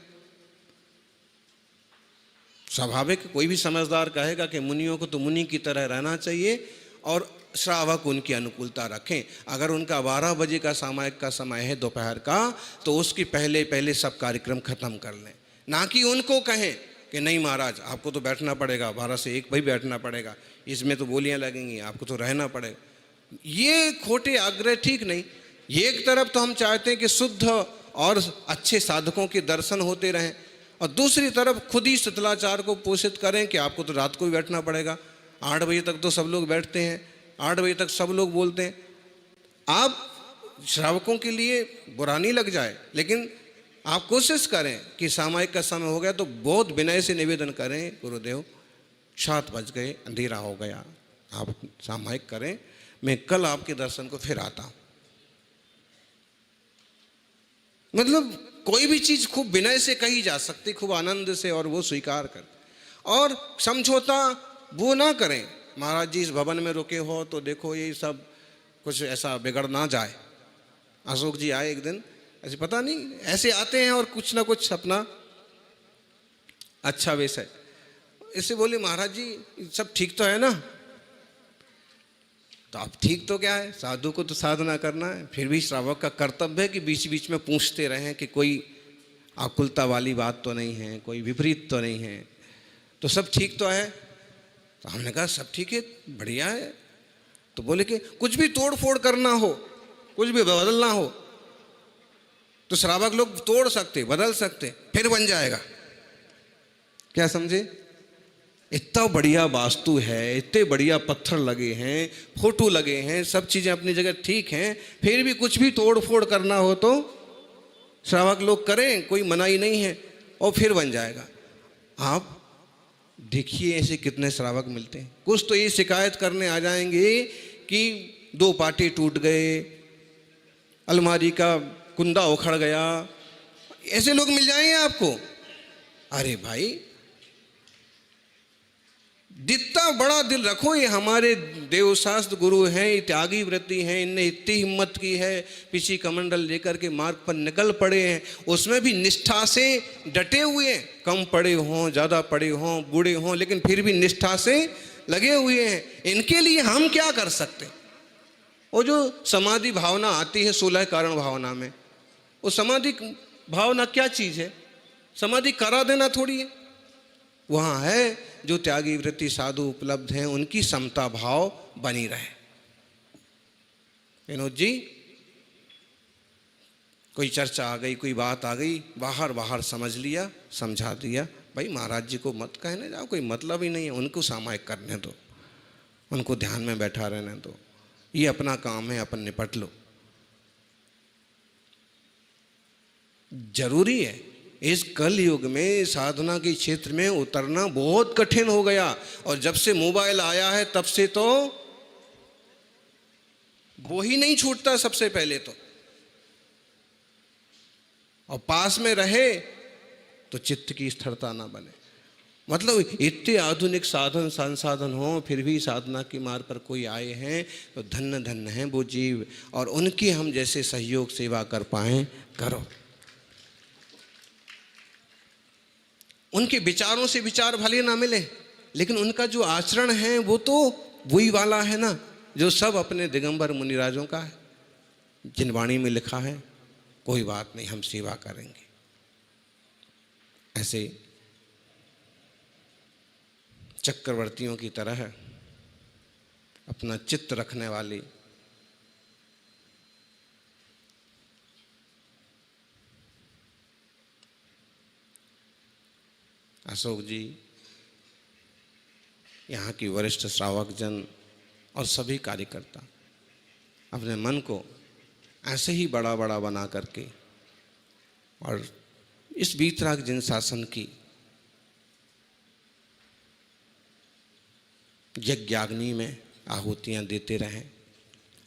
स्वाभाविक कोई भी समझदार कहेगा कि मुनियों को तो मुनि की तरह रहना चाहिए और श्रावक उनकी अनुकूलता रखें। अगर उनका 12 बजे का सामायिक का समय है दोपहर का, तो उसके पहले पहले सब कार्यक्रम खत्म कर लें, ना कि उनको कहें कि नहीं महाराज आपको तो बैठना पड़ेगा, 12 से 1 भाई बैठना पड़ेगा, इसमें तो बोलियां लगेंगी, आपको तो रहना पड़ेगा। ये खोटे आग्रह ठीक नहीं। ये एक तरफ तो हम चाहते हैं कि शुद्ध और अच्छे साधकों के दर्शन होते रहें, और दूसरी तरफ खुद ही शीतलाचार को पोषित करें कि आपको तो रात को भी बैठना पड़ेगा, 8 बजे तक तो सब लोग बैठते हैं, 8 बजे तक सब लोग बोलते हैं। आप श्रावकों के लिए बुरा नहीं लग जाए, लेकिन आप कोशिश करें कि सामायिक का समय हो गया तो बहुत विनय से निवेदन करें, गुरुदेव 7 बज गए, अंधेरा हो गया, आप सामायिक करें, मैं कल आपके दर्शन को फिर आता हूं। मतलब कोई भी चीज खूब विनय से कही जा सकती, खूब आनंद से, और वो स्वीकार कर, और समझौता वो ना करें। महाराज जी इस भवन में रुके हो तो देखो ये सब कुछ ऐसा बिगड़ ना जाए। अशोक जी आए एक दिन, ऐसे पता नहीं ऐसे आते हैं और कुछ ना कुछ अपना अच्छा वेश है, इससे बोले महाराज जी सब ठीक तो है ना? तो अब ठीक तो क्या है, साधु को तो साधना करना है, फिर भी श्रावक का कर्तव्य है कि बीच बीच में पूछते रहें कि कोई आकुलता वाली बात तो नहीं है, कोई विपरीत तो नहीं है, तो सब ठीक तो है। तो हमने कहा सब ठीक है, बढ़िया है। तो बोले कि कुछ भी तोड़ फोड़ करना हो, कुछ भी बदलना हो तो श्रावक लोग तोड़ सकते, बदल सकते, फिर बन जाएगा। क्या समझे? इतना बढ़िया वास्तु है, इतने बढ़िया पत्थर लगे हैं, फोटो लगे हैं, सब चीजें अपनी जगह ठीक हैं, फिर भी कुछ भी तोड़ फोड़ करना हो तो श्रावक लोग करें, कोई मनाही नहीं है, और फिर बन जाएगा। आप देखिए ऐसे कितने श्रावक मिलते हैं। कुछ तो ये शिकायत करने आ जाएंगे कि 2 पाटे टूट गए, अलमारी का कुंदा उखड़ गया, ऐसे लोग मिल जाएंगे आपको। अरे भाई जितना बड़ा दिल रखो, ये हमारे देवशास्त्र गुरु हैं, ये त्यागी व्रती हैं, इनने इतनी हिम्मत की है, पीछे कमंडल लेकर के मार्ग पर निकल पड़े हैं, उसमें भी निष्ठा से डटे हुए हैं, कम पड़े हों, ज़्यादा पड़े हों, बूढ़े हों, लेकिन फिर भी निष्ठा से लगे हुए हैं। इनके लिए हम क्या कर सकते? वो जो समाधि भावना आती है 16 कारण भावना में, वो समाधि भावना क्या चीज़ है? समाधि करा देना थोड़ी है। वहाँ है जो त्यागी वृत्ति साधु उपलब्ध हैं, उनकी समता भाव बनी रहे। विनोद जी, कोई चर्चा आ गई, कोई बात आ गई, बाहर बाहर समझ लिया, समझा दिया, भाई महाराज जी को मत कहने जाओ, कोई मतलब ही नहीं है, उनको सामायिक करने दो, उनको ध्यान में बैठा रहने दो, ये अपना काम है, अपन निपट लो। जरूरी है, इस कल युग में साधना के क्षेत्र में उतरना बहुत कठिन हो गया, और जब से मोबाइल आया है तब से तो वो ही नहीं छूटता सबसे पहले तो, और पास में रहे तो चित्त की स्थिरता ना बने। मतलब इतने आधुनिक साधन संसाधन हो, फिर भी साधना के मार्ग पर कोई आए हैं तो धन्य धन्य हैं वो जीव, और उनकी हम जैसे सहयोग सेवा कर पाएं, करो। उनके विचारों से विचार भले ना मिले, लेकिन उनका जो आचरण है वो तो वही वाला है ना जो सब अपने दिगंबर मुनिराजों का है, जिन वाणी में लिखा है, कोई बात नहीं हम सेवा करेंगे। ऐसे चक्रवर्तियों की तरह अपना चित्त रखने वाली अशोक जी, यहाँ की वरिष्ठ श्रावक जन और सभी कार्यकर्ता अपने मन को ऐसे ही बड़ा बड़ा बना करके और इस वीतराग जिन शासन की यज्ञाग्नि में आहुतियाँ देते रहें,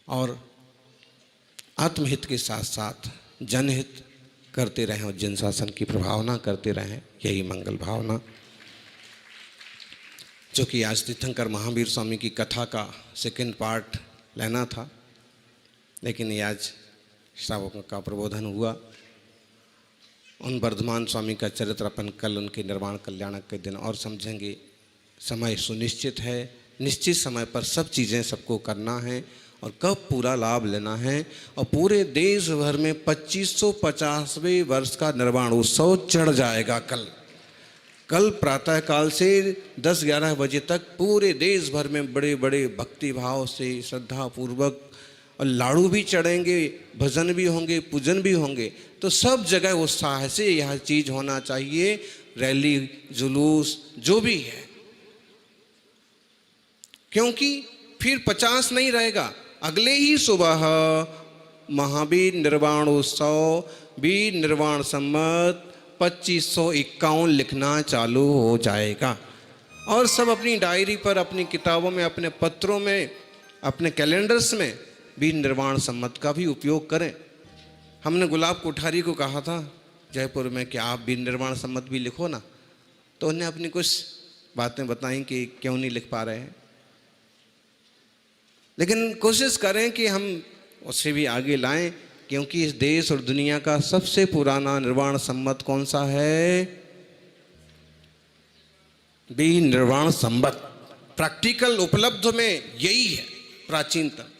और आत्महित के साथ साथ जनहित करते रहें और जन शासन की प्रभावना करते रहें, यही मंगल भावना। जो कि आज तीर्थंकर महावीर स्वामी की कथा का सेकंड पार्ट लेना था, लेकिन ये आज श्रावकों का प्रबोधन हुआ। उन वर्धमान स्वामी का चरित्र अपन कल उनके निर्वाण कल्याणक के दिन और समझेंगे। समय सुनिश्चित है, निश्चित समय पर सब चीज़ें सबको करना है और कब पूरा लाभ लेना है। और पूरे देश भर में 2550वें वर्ष का निर्वाण उत्सव चढ़ जाएगा कल प्रातःकाल से 10-11 बजे तक पूरे देश भर में बड़े बड़े भक्ति भाव से श्रद्धा पूर्वक, और लाड़ू भी चढ़ेंगे, भजन भी होंगे, पूजन भी होंगे। तो सब जगह उत्साह से यह चीज़ होना चाहिए। रैली जुलूस जो भी है, क्योंकि फिर 50 नहीं रहेगा। अगले ही सुबह महावीर निर्वाण उत्सव वीर निर्वाण संवत 2551 लिखना चालू हो जाएगा। और सब अपनी डायरी पर, अपनी किताबों में, अपने पत्रों में, अपने कैलेंडर्स में वीर निर्वाण संवत का भी उपयोग करें। हमने गुलाब कोठारी को कहा था जयपुर में कि आप वीर निर्वाण संवत भी लिखो ना, तो उन्हें अपनी कुछ बातें बताई कि क्यों नहीं लिख पा रहे हैं। लेकिन कोशिश करें कि हम उससे भी आगे लाएं, क्योंकि इस देश और दुनिया का सबसे पुराना निर्वाण संवत कौन सा है? वीर निर्वाण संवत। प्रैक्टिकल उपलब्ध में यही है प्राचीनतम।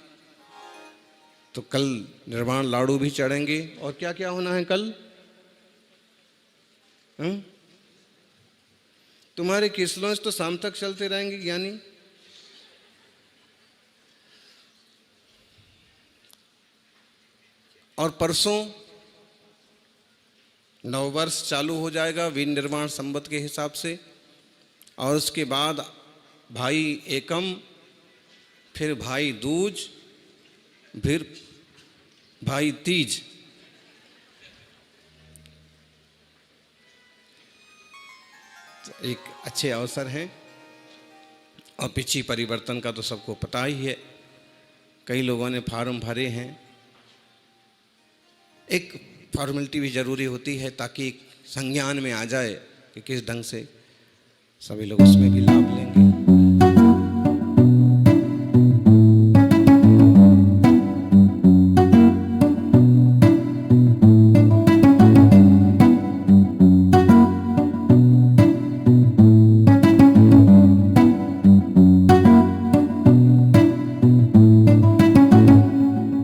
तो कल निर्वाण लाड़ू भी चढ़ेंगे। और क्या क्या होना है कल? तुम्हारे किसलोंस तो शाम तक चलते रहेंगे ज्ञानी। और परसों नववर्ष चालू हो जाएगा वीर निर्वाण संवत के हिसाब से। और उसके बाद भाई एकम, फिर भाई दूज, फिर भाई तीज। तो एक अच्छे अवसर हैं। और पिछी परिवर्तन का तो सबको पता ही है, कई लोगों ने फार्म भरे हैं। एक फॉर्मेलिटी भी ज़रूरी होती है ताकि संज्ञान में आ जाए कि किस ढंग से सभी लोग उसमें भी